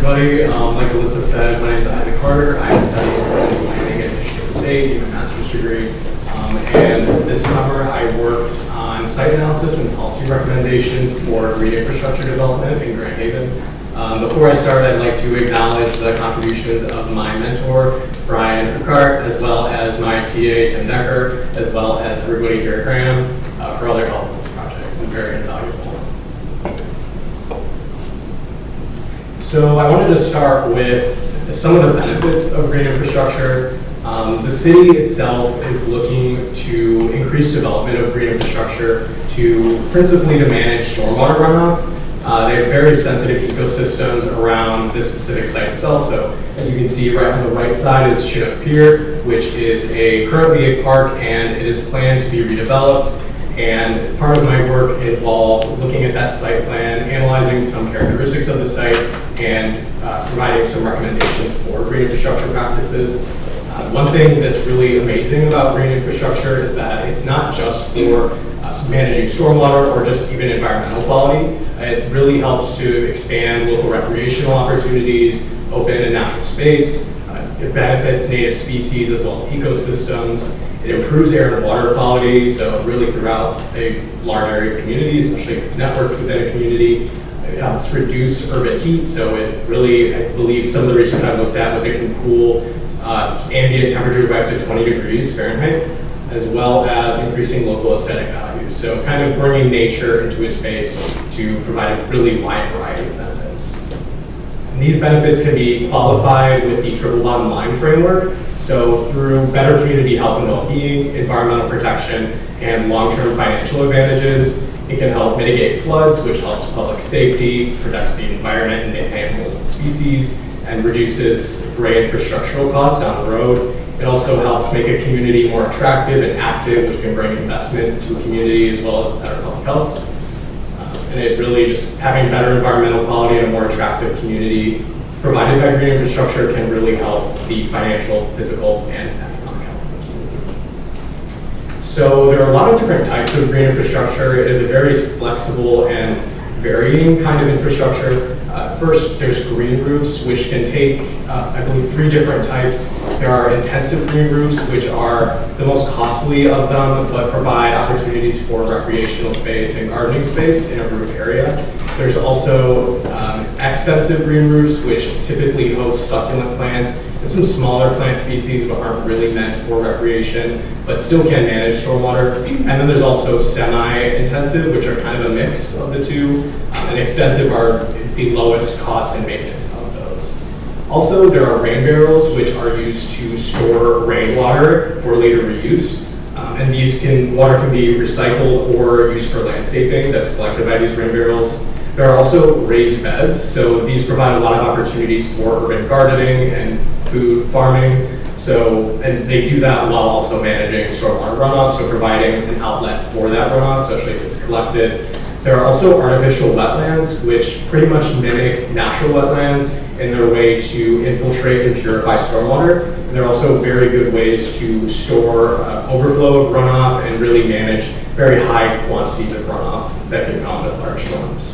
everybody. Like Alyssa said, my name is Isaac Harter. I study urban planning at Michigan State, getting a master's degree. And this summer I worked on site analysis and policy recommendations for green infrastructure development in Grand Haven. Before I start, I'd like to acknowledge the contributions of my mentor, Brian Ricart, as well as my TA, Tim Decker, as well as everybody here at Graham for all their help in this project. It's been very invaluable. So I wanted to start with some of the benefits of green infrastructure. The city itself is looking to increase development of green infrastructure principally to manage stormwater runoff. They have very sensitive ecosystems around this specific site itself. So as you can see right on the right side is Chinook Pier, which is currently a park, and it is planned to be redeveloped. And part of my work involved looking at that site plan, analyzing some characteristics of the site, and providing some recommendations for green infrastructure practices. One thing that's really amazing about green infrastructure is that it's not just for managing stormwater or just even environmental quality. It really helps to expand local recreational opportunities, open and natural space. It benefits native species as well as ecosystems. It improves air and water quality, so really throughout a large area of community, especially if it's networked within a community. It helps reduce urban heat, so it really, I believe some of the research I looked at was it can cool ambient temperatures by up to 20 degrees Fahrenheit, as well as increasing local aesthetic values. So kind of bringing nature into a space to provide a really wide variety of benefits. And these benefits can be qualified with the triple bottom line framework. So through better community health and well-being, environmental protection, and long-term financial advantages, it can help mitigate floods, which helps public safety, protects the environment and animals and species, and reduces gray infrastructural costs down the road. It also helps make a community more attractive and active, which can bring investment to a community as well as better public health. And it really just having better environmental quality and a more attractive community provided by green infrastructure can really help the financial, physical, and economic health of the community. So there are a lot of different types of green infrastructure. It is a very flexible and varying kind of infrastructure. First, there's green roofs, which can take, I believe, 3 different types. There are intensive green roofs, which are the most costly of them, but provide opportunities for recreational space and gardening space in a roof area. There's also extensive green roofs, which typically host succulent plants and some smaller plant species, but aren't really meant for recreation, but still can manage stormwater. And then there's also semi-intensive, which are kind of a mix of the two. And extensive are the lowest cost and maintenance of those. Also, there are rain barrels, which are used to store rainwater for later reuse. And these water can be recycled or used for landscaping that's collected by these rain barrels. There are also raised beds, so these provide a lot of opportunities for urban gardening and food farming. And they do that while also managing stormwater runoff, so providing an outlet for that runoff, especially if it's collected. There are also artificial wetlands, which pretty much mimic natural wetlands in their way to infiltrate and purify stormwater. And they're also very good ways to store overflow of runoff and really manage very high quantities of runoff that can come with large storms.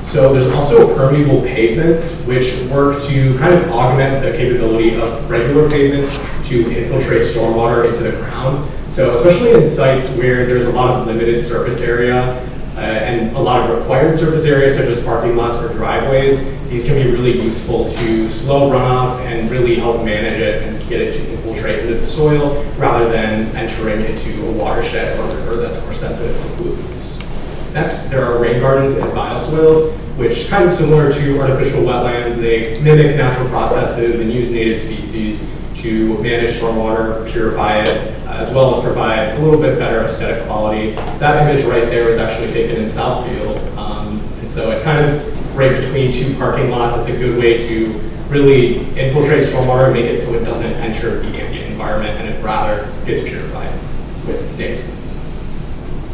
So there's also permeable pavements, which work to kind of augment the capability of regular pavements to infiltrate stormwater into the ground. So especially in sites where there's a lot of limited surface area and a lot of required surface area, such as parking lots or driveways, these can be really useful to slow runoff and really help manage it and get it to infiltrate into the soil rather than entering into a watershed or river that's more sensitive to pollutants. Next, there are rain gardens and bioswales, which kind of similar to artificial wetlands. They mimic natural processes and use native species to manage stormwater, purify it, as well as provide a little bit better aesthetic quality. That image right there was actually taken in Southfield. And so it kind of right between 2 parking lots. It's a good way to really infiltrate stormwater and make it so it doesn't enter the ambient environment and it rather gets purified with native species.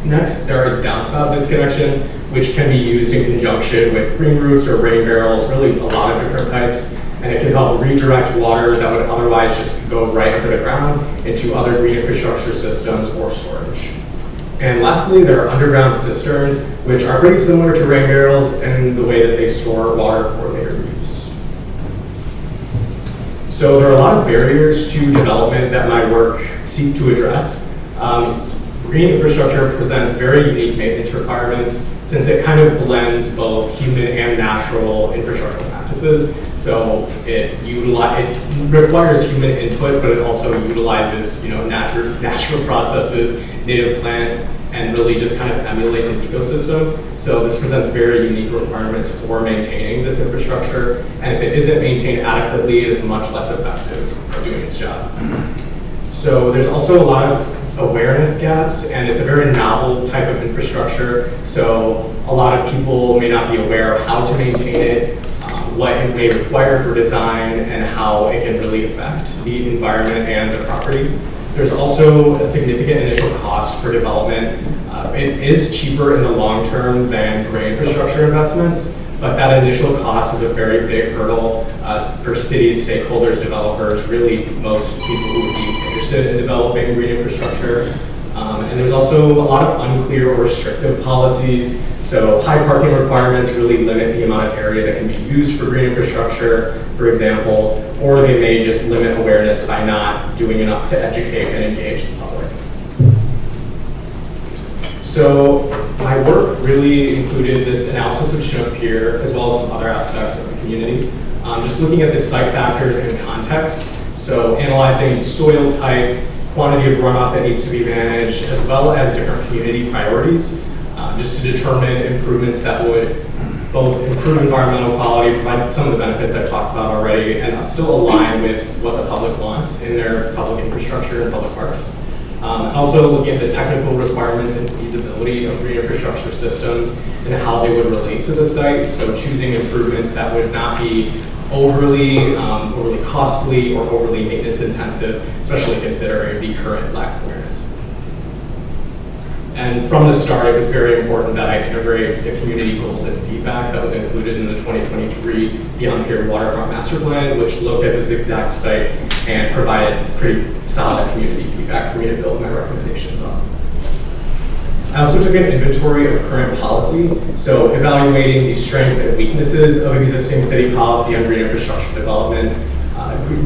Next, there is downspout disconnection, which can be used in conjunction with green roofs or rain barrels, really a lot of different types. And it can help redirect water that would otherwise just go right into the ground into other green infrastructure systems or storage. And lastly, there are underground cisterns, which are pretty similar to rain barrels in the way that they store water for later use. So there are a lot of barriers to development that my work seek to address. Green infrastructure presents very unique maintenance requirements since it kind of blends both human and natural infrastructural practices. So it requires human input, but it also utilizes natural processes, native plants, and really just kind of emulates an ecosystem. So this presents very unique requirements for maintaining this infrastructure. And if it isn't maintained adequately, it is much less effective at doing its job. So there's also a lot of awareness gaps, and it's a very novel type of infrastructure. So a lot of people may not be aware of how to maintain it, what it may require for design, and how it can really affect the environment and the property. There's also a significant initial cost for development. It is cheaper in the long term than gray infrastructure investments, but that initial cost is a very big hurdle for cities, stakeholders, developers, really most people who would be interested in developing green infrastructure. And there's also a lot of unclear or restrictive policies. So high parking requirements really limit the amount of area that can be used for green infrastructure, for example, or they may just limit awareness by not doing enough to educate and engage the public. So my work really included this analysis of Chinook Pier, as well as some other aspects of the community. Just looking at the site factors and context. So analyzing soil type, quantity of runoff that needs to be managed, as well as different community priorities, just to determine improvements that would both improve environmental quality, provide some of the benefits I've talked about already, and still align with what the public wants in their public infrastructure and public parks. Also looking at the technical requirements and feasibility of green infrastructure systems and how they would relate to the site. So choosing improvements that would not be overly costly or overly maintenance intensive, especially considering the current lack of awareness. And from the start, it was very important that I integrate the community goals and feedback that was included in the 2023 Beyond Pier Waterfront Master Plan, which looked at this exact site and provided pretty solid community feedback for me to build my recommendations on. I also took an inventory of current policy, so evaluating the strengths and weaknesses of existing city policy on green infrastructure development.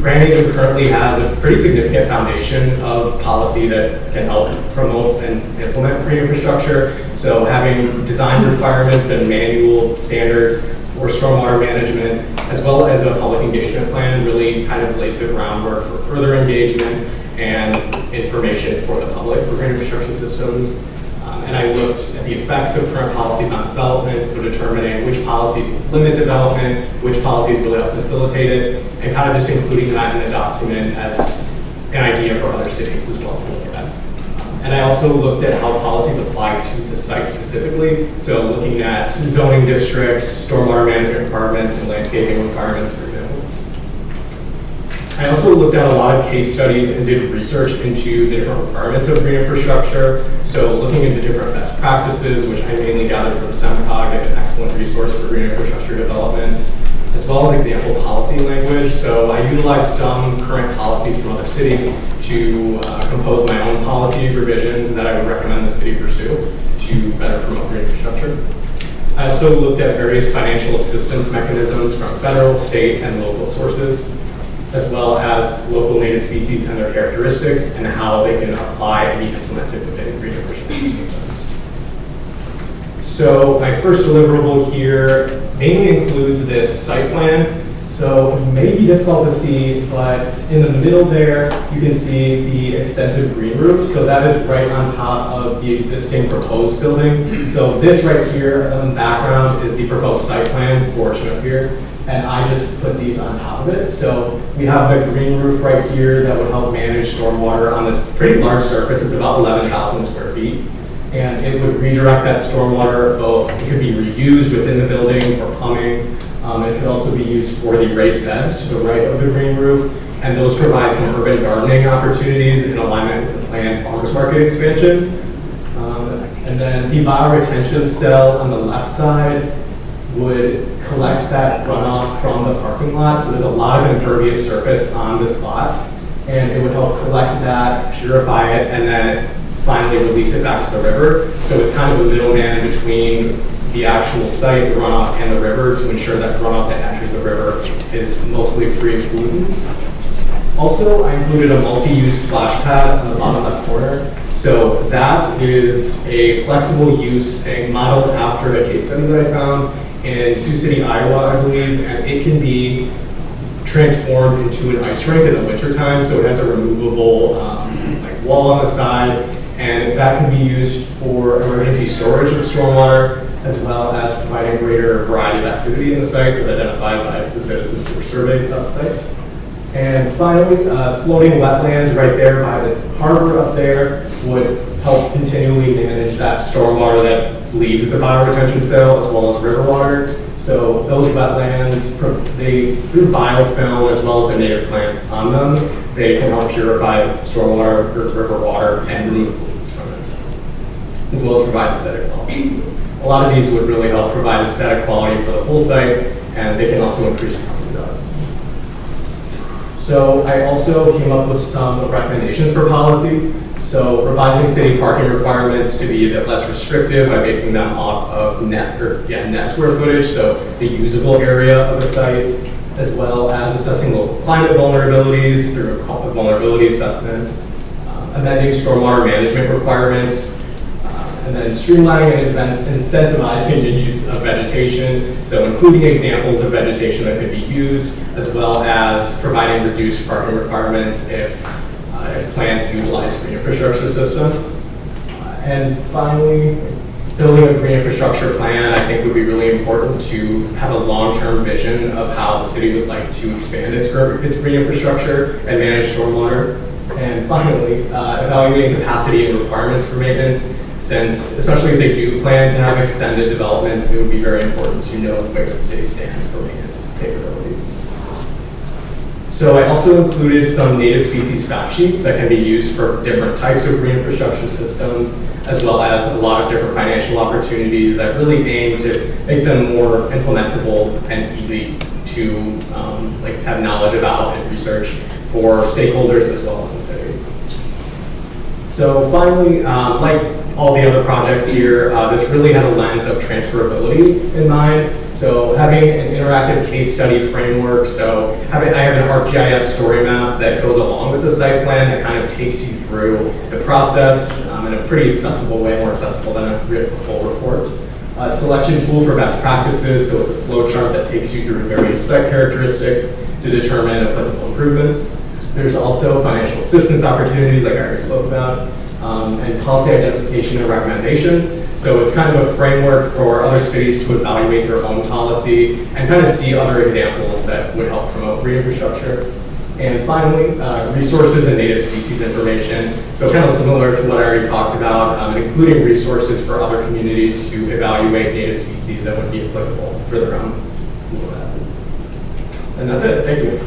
Grand Haven currently has a pretty significant foundation of policy that can help promote and implement green infrastructure. So having design requirements and manual standards for stormwater management, as well as a public engagement plan, really kind of lays the groundwork for further engagement and information for the public for green infrastructure systems. And I looked at the effects of current policies on development, so determining which policies limit development, which policies really help facilitate it, and kind of just including that in the document as an idea for other cities as well to look at. And I also looked at how policies apply to the site specifically, so looking at zoning districts, stormwater management requirements, and landscaping requirements, for example. I also looked at a lot of case studies and did research into the different requirements of green infrastructure. So looking into different best practices, which I mainly gathered from SEMCOG, an excellent resource for green infrastructure development, as well as example policy language. So I utilized some current policies from other cities to compose my own policy revisions that I would recommend the city pursue to better promote green infrastructure. I also looked at various financial assistance mechanisms from federal, state, and local sources, as well as local native species and their characteristics and how they can apply and be implemented within green infrastructure systems. So my first deliverable here mainly includes this site plan. So it may be difficult to see, but in the middle there, you can see the extensive green roof. So that is right on top of the existing proposed building. So this right here in the background is the proposed site plan for Chinook Pier. And I just put these on top of it. So we have the green roof right here that would help manage stormwater on this pretty large surface. It's about 11,000 square feet. And it would redirect that stormwater both. It could be reused within the building for plumbing. It could also be used for the raised beds to the right of the green roof. And those provide some urban gardening opportunities in alignment with the planned farmers market expansion. And then the bioretention cell on the left side would collect that runoff from the parking lot. So there's a lot of impervious surface on this lot, and it would help collect that, purify it, and then finally release it back to the river. So it's kind of a middleman between the actual site, the runoff, and the river to ensure that runoff that enters the river is mostly free of pollutants. Also, I included a multi-use splash pad on the bottom left corner. So that is a flexible use thing modeled after a case study that I found in Sioux City, Iowa, I believe, and it can be transformed into an ice rink in the wintertime. So it has a removable like wall on the side, and that can be used for emergency storage of stormwater, as well as providing greater variety of activity in the site as identified by the citizens who were surveyed about the site. And finally, floating wetlands right there by the harbor up there would help continually manage that stormwater that leaves the bioretention cell as well as river water. So those wetlands, through biofilm as well as the native plants on them, they can help purify stormwater or river water and remove pollutants from it, as well as provide aesthetic quality. A lot of these would really help provide aesthetic quality for the whole site, and they can also increase property values. So I also came up with some recommendations for policy. So revising city parking requirements to be a bit less restrictive by basing them off of net square footage, so the usable area of a site, as well as assessing local climate vulnerabilities through a vulnerability assessment, amending stormwater management requirements, and then streamlining and incentivizing the use of vegetation, so including examples of vegetation that could be used, as well as providing reduced parking requirements if plans utilize green infrastructure systems. And finally, building a green infrastructure plan, I think, would be really important to have a long-term vision of how the city would like to expand its green infrastructure and manage stormwater. And finally, evaluating capacity and requirements for maintenance, since, especially if they do plan to have extended developments, it would be very important to know where the city stands for maintenance capabilities. So I also included some native species fact sheets that can be used for different types of green infrastructure systems, as well as a lot of different financial opportunities that really aim to make them more implementable and easy to have knowledge about and research for stakeholders as well as the city. So finally, like all the other projects here, this really had a lens of transferability in mind. So having an interactive case study framework, so I have an ArcGIS StoryMap that goes along with the site plan that kind of takes you through the process in a pretty accessible way, more accessible than a full report. Selection tool for best practices, so it's a flow chart that takes you through various site characteristics to determine applicable improvements. There's also financial assistance opportunities like I already spoke about, and policy identification and recommendations. So it's kind of a framework for other cities to evaluate their own policy and kind of see other examples that would help promote green infrastructure. And finally, resources and native species information. So kind of similar to what I already talked about, including resources for other communities to evaluate native species that would be applicable for their own. And that's it, thank you.